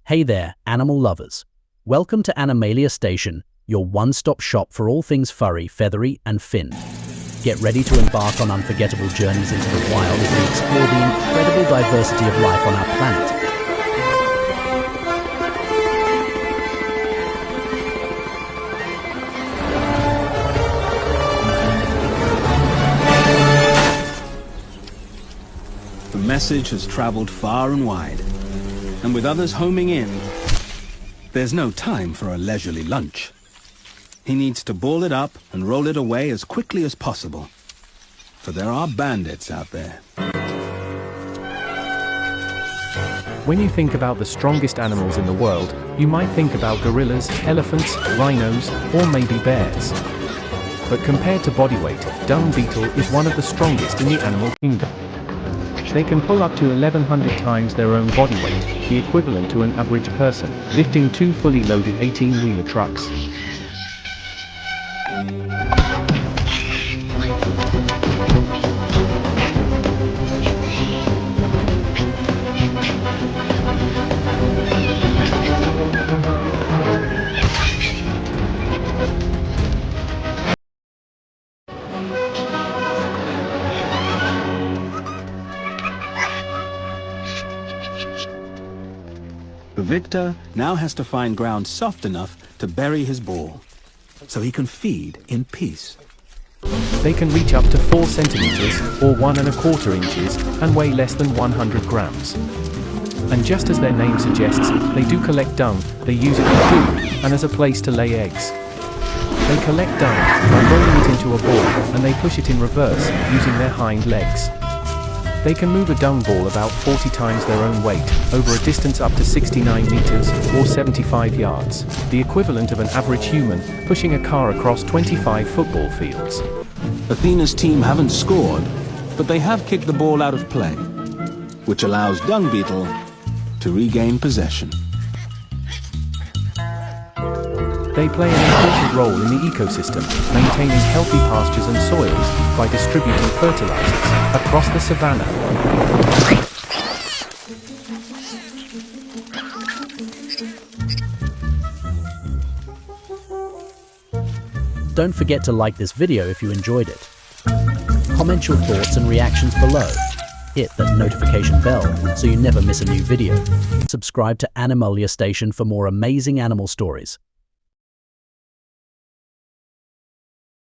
Hey there, animal lovers. Welcome to Animalia Station, your one-stop shop for all things furry, feathery, and finned. Get ready to embark on unforgettable journeys into the wild as we explore the incredible diversity of life on our planet. The message has traveled far and wide, and with others homing in, there's no time for a leisurely lunch. He needs to ball it up and roll it away as quickly as possible, for there are bandits out there. When you think about the strongest animals in the world, you might think about gorillas, elephants, rhinos, or maybe bears. But compared to body weight, dung beetle is one of the strongest in the animal kingdom. They can pull up to 1,100 times their own body weight, the equivalent to an average person, lifting two fully loaded 18-wheeler trucks. The victor now has to find ground soft enough to bury his ball, so he can feed in peace. They can reach up to 4 centimeters, or 1¼ inches, and weigh less than 100 grams. And just as their name suggests, they do collect dung. They use it for food, and as a place to lay eggs. They collect dung by rolling it into a ball, and they push it in reverse, using their hind legs. They can move a dung ball about 40 times their own weight, over a distance up to 69 meters, or 75 yards, the equivalent of an average human pushing a car across 25 football fields. Athena's team haven't scored, but they have kicked the ball out of play, which allows Dung Beetle to regain possession. They play an important role in the ecosystem, maintaining healthy pastures and soils by distributing fertilizers across the savanna. Don't forget to like this video if you enjoyed it. Comment your thoughts and reactions below. Hit that notification bell so you never miss a new video. Subscribe to Animalia Station for more amazing animal stories.